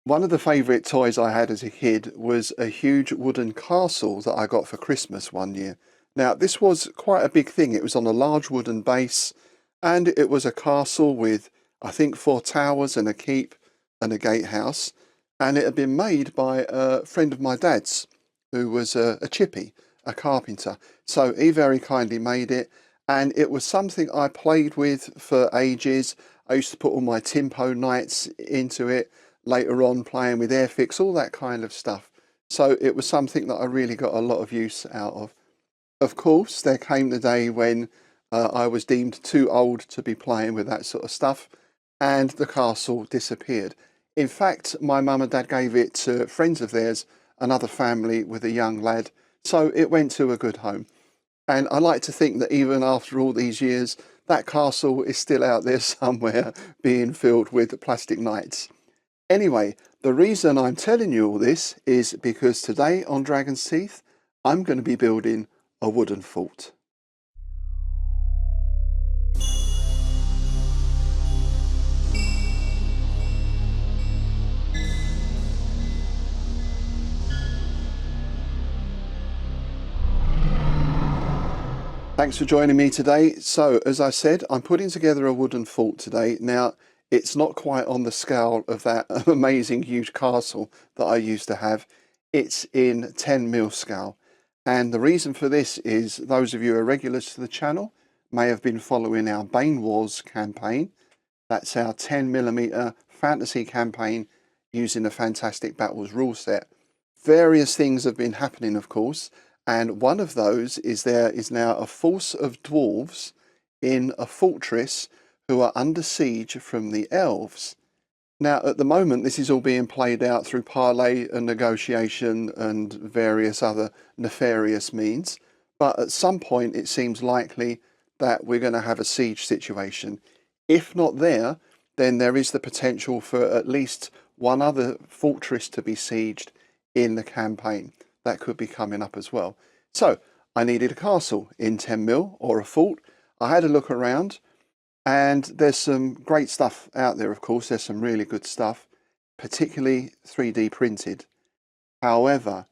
One of the favourite toys I had as a kid was a huge wooden castle that I got for Christmas one year. Now, this was quite a big thing. It was on a large wooden base, and it was a castle with, I think, 4 towers and a keep and a gatehouse. And it had been made by a friend of my dad's, who was a chippy, a carpenter. So he very kindly made it, and it was something I played with for ages. I used to put all my Timpo nights into it, later on playing with Airfix, all that kind of stuff. So it was something that I really got a lot of use out of. Of course, there came the day when I was deemed too old to be playing with that sort of stuff, and the castle disappeared. In fact, my mum and dad gave it to friends of theirs, another family with a young lad, so it went to a good home. And I like to think that even after all these years, that castle is still out there somewhere being filled with plastic knights. Anyway, the reason I'm telling you all this is because today on Dragon's Teeth, I'm going to be building a wooden fort. Thanks for joining me today. So, as I said, I'm putting together a wooden fort today. Now, it's not quite on the scale of that amazing huge castle that I used to have. It's in 10mm scale. And the reason for this is those of you who are regulars to the channel may have been following our Banewars campaign. That's our 10mm fantasy campaign using the Fantastic Battles rule set. Various things have been happening, of course, and one of those is there is now a force of dwarves in a fortress who are under siege from the elves. Now, at the moment, this is all being played out through parley and negotiation and various other nefarious means, but at some point it seems likely that we're going to have a siege situation. If not there, then there is the potential for at least one other fortress to be sieged in the campaign. That could be coming up as well. So I needed a castle in 10mm or a fort. I had a look around, and there's some great stuff out there, of course. There's some really good stuff, particularly 3D printed. However,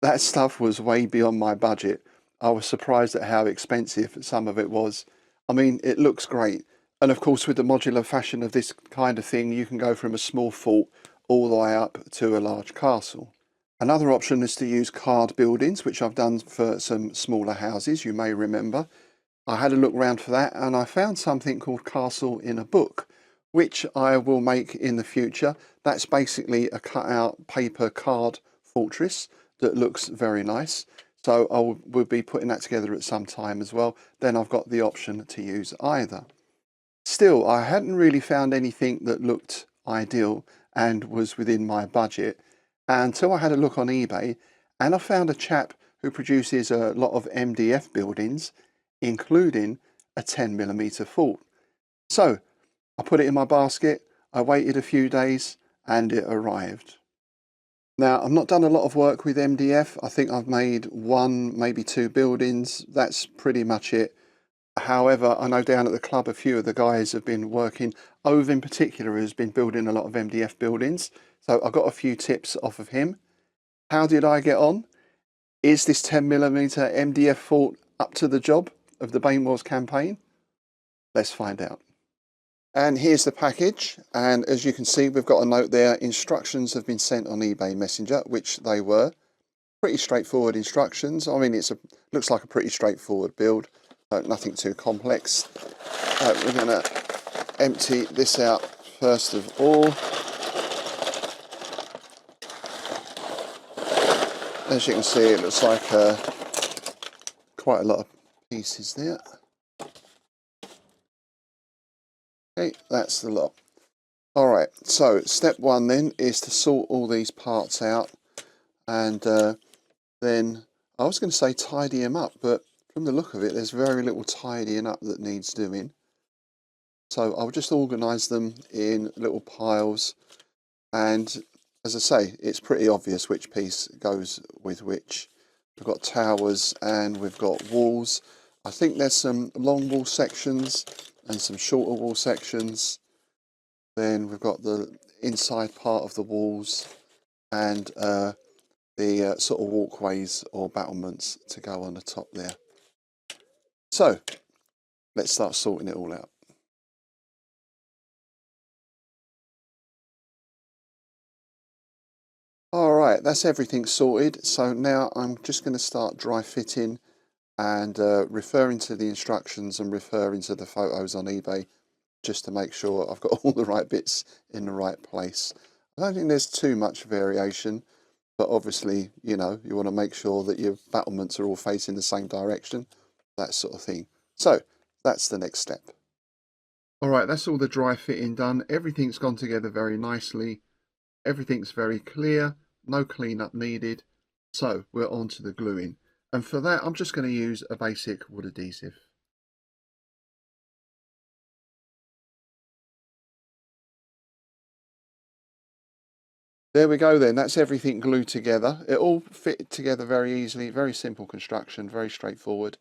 that stuff was way beyond my budget. I was surprised at how expensive some of it was. I mean, it looks great. And of course, with the modular fashion of this kind of thing, you can go from a small fort all the way up to a large castle. Another option is to use card buildings, which I've done for some smaller houses, you may remember. I had a look around for that, and I found something called Castle in a Book, which I will make in the future. That's basically a cut-out paper card fortress that looks very nice. So will be putting that together at some time as well. Then I've got the option to use either. Still, I hadn't really found anything that looked ideal and was within my budget until I had a look on eBay, and I found a chap who produces a lot of MDF buildings, including a 10mm fort. So I put it in my basket, I waited a few days, and it arrived. Now, I've not done a lot of work with MDF. I think I've made one, maybe 2 buildings. That's pretty much it. However, I know down at the club a few of the guys have been working. Ove in particular has been building a lot of MDF buildings. So I got a few tips off of him. How did I get on? Is this 10mm MDF fort up to the job of the Banewars campaign? Let's find out. And here's the package, and as you can see, we've got a note there. Instructions have been sent on eBay Messenger, which they were. Pretty straightforward instructions. I mean, looks like a pretty straightforward build, so nothing too complex. We're going to empty this out first of all. As you can see, it looks like quite a lot of pieces there. Okay, that's the lot. Alright, so step 1 then is to sort all these parts out, and then I was going to say tidy them up, but from the look of it, there's very little tidying up that needs doing. So I'll just organise them in little piles, and as I say, it's pretty obvious which piece goes with which. We've got towers and we've got walls. I think there's some long wall sections and some shorter wall sections. Then we've got the inside part of the walls and the sort of walkways or battlements to go on the top there. So let's start sorting it all out. All right, that's everything sorted. So now I'm just going to start dry fitting and referring to the instructions and referring to the photos on eBay just to make sure I've got all the right bits in the right place. I don't think there's too much variation, but obviously, you know, you want to make sure that your battlements are all facing the same direction, that sort of thing. So that's the next step. All right, that's all the dry fitting done. Everything's gone together very nicely. Everything's very clear, no cleanup needed. So we're on to the gluing. And for that, I'm just going to use a basic wood adhesive. There we go then, that's everything glued together. It all fit together very easily, very simple construction, very straightforward.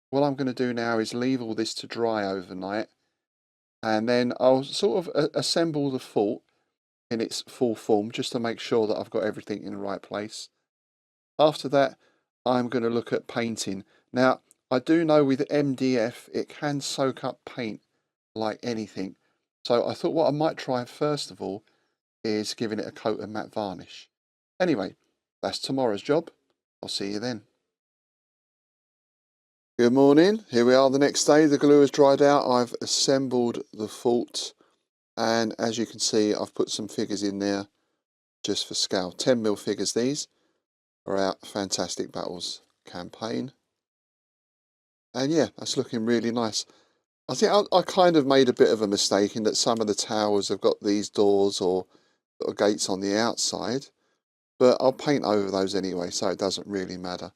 What I'm going to do now is leave all this to dry overnight, and then I'll sort of assemble the fort in its full form just to make sure that I've got everything in the right place. After that, I'm going to look at painting. Now, I do know with MDF it can soak up paint like anything. So I thought what I might try first of all is giving it a coat of matte varnish. Anyway, that's tomorrow's job. I'll see you then. Good morning. Here we are the next day. The glue has dried out. I've assembled the fort, and as you can see, I've put some figures in there just for scale. 10mm figures these are our Fantastic Battles campaign. And yeah, that's looking really nice. I think I kind of made a bit of a mistake in that some of the towers have got these doors or gates on the outside, but I'll paint over those anyway, so it doesn't really matter.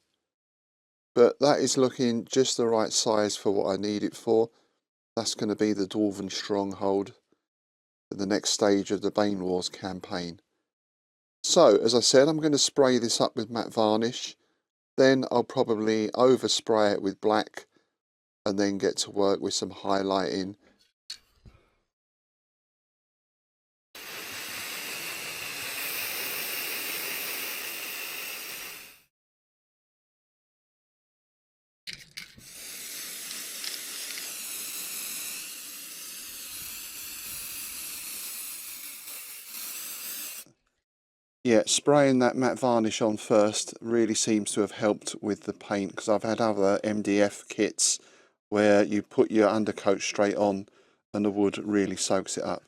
But that is looking just the right size for what I need it for. That's going to be the Dwarven Stronghold, the next stage of the Banewars campaign. So, as I said, I'm going to spray this up with matte varnish. Then I'll probably overspray it with black and then get to work with some highlighting. Yeah, spraying that matte varnish on first really seems to have helped with the paint, because I've had other MDF kits where you put your undercoat straight on and the wood really soaks it up.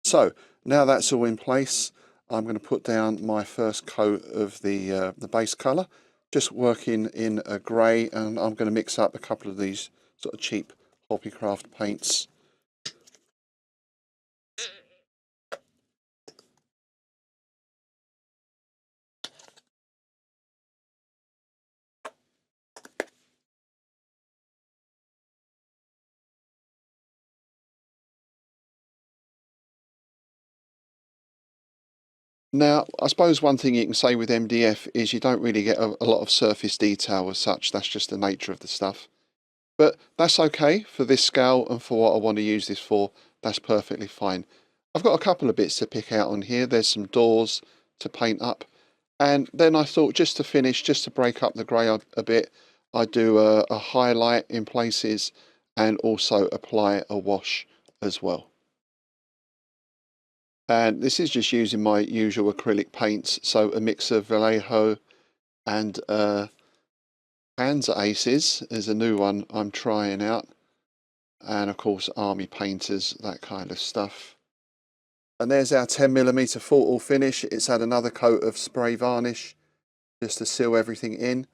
So now that's all in place, I'm going to put down my first coat of the base colour, just working in a grey, and I'm going to mix up a couple of these sort of cheap Hobbycraft paints. Now, I suppose one thing you can say with MDF is you don't really get a lot of surface detail as such. That's just the nature of the stuff. But that's okay for this scale and for what I want to use this for. That's perfectly fine. I've got a couple of bits to pick out on here. There's some doors to paint up. And then I thought, just to finish, just to break up the grey a bit, I'd do a highlight in places and also apply a wash as well. And this is just using my usual acrylic paints, so a mix of Vallejo and Panzer Aces is a new one I'm trying out, and of course Army Painters, that kind of stuff. And there's our 10mm fort all finish. It's had another coat of spray varnish just to seal everything in.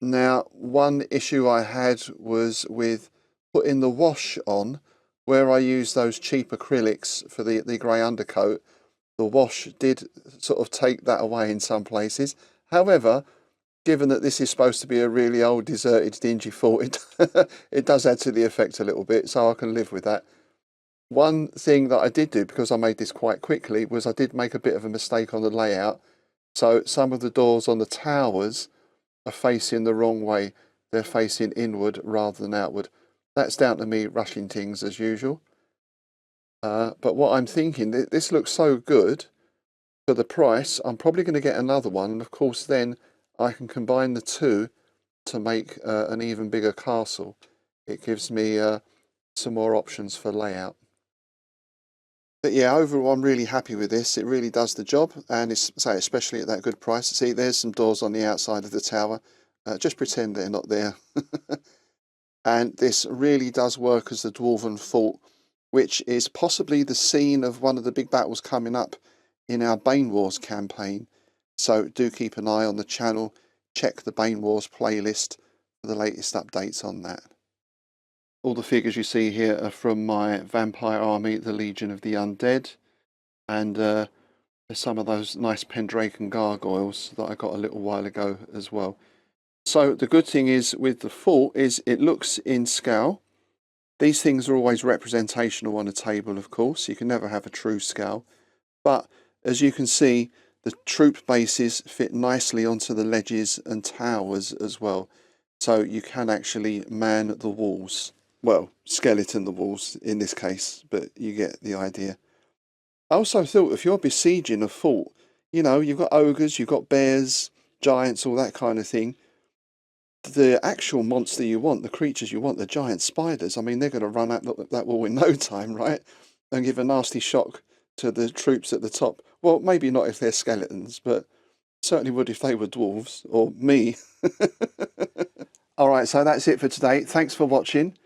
Now, one issue I had was with putting the wash on. Where I used those cheap acrylics for the grey undercoat, the wash did sort of take that away in some places. However, given that this is supposed to be a really old, deserted, dingy fort, it does add to the effect a little bit, so I can live with that. One thing that I did do, because I made this quite quickly, was I did make a bit of a mistake on the layout. So some of the doors on the towers are facing the wrong way. They're facing inward rather than outward. That's down to me rushing things as usual. But what I'm thinking, this looks so good for the price, I'm probably going to get another one. And of course, then I can combine the two to make an even bigger castle. It gives me some more options for layout. But yeah, overall, I'm really happy with this. It really does the job, and it's, say, especially at that good price. See, there's some doors on the outside of the tower. Just pretend they're not there. And this really does work as the Dwarven Fort, which is possibly the scene of one of the big battles coming up in our Banewars campaign. So do keep an eye on the channel. Check the Banewars playlist for the latest updates on that. All the figures you see here are from my vampire army, the Legion of the Undead, and there's some of those nice Pendraken gargoyles that I got a little while ago as well. So the good thing is with the fort is it looks in scale. These things are always representational on a table, of course. You can never have a true scale. But as you can see, the troop bases fit nicely onto the ledges and towers as well. So you can actually man the walls. Well, skeleton the walls in this case, but you get the idea. I also thought if you're besieging a fort, you know, you've got ogres, you've got bears, giants, all that kind of thing. The actual monster you want, the creatures you want, the giant spiders, I mean, they're going to run at that wall in no time, right? And give a nasty shock to the troops at the top. Well, maybe not if they're skeletons, but certainly would if they were dwarves, or me. Alright, so that's it for today. Thanks for watching.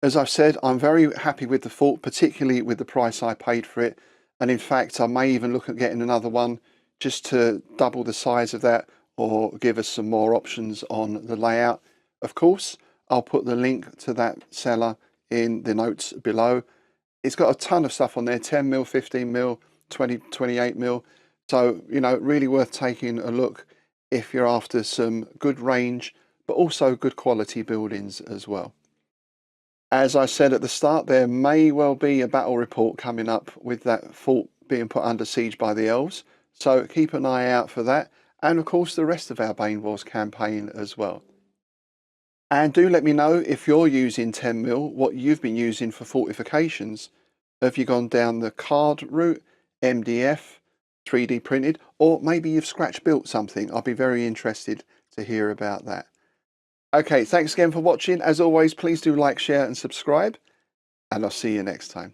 As I've said, I'm very happy with the fort, particularly with the price I paid for it. And in fact, I may even look at getting another one just to double the size of that, or give us some more options on the layout. Of course, I'll put the link to that seller in the notes below. It's got a ton of stuff on there, 10mm, 15mm, 20, 28mm. So, you know, really worth taking a look if you're after some good range, but also good quality buildings as well. As I said at the start, there may well be a battle report coming up with that fort being put under siege by the elves. So keep an eye out for that. And of course, the rest of our Banewars campaign as well. And do let me know if you're using 10mm, what you've been using for fortifications. Have you gone down the card route, MDF, 3D printed, or maybe you've scratch built something? I'll be very interested to hear about that. Okay, thanks again for watching. As always, please do like, share and subscribe, and I'll see you next time.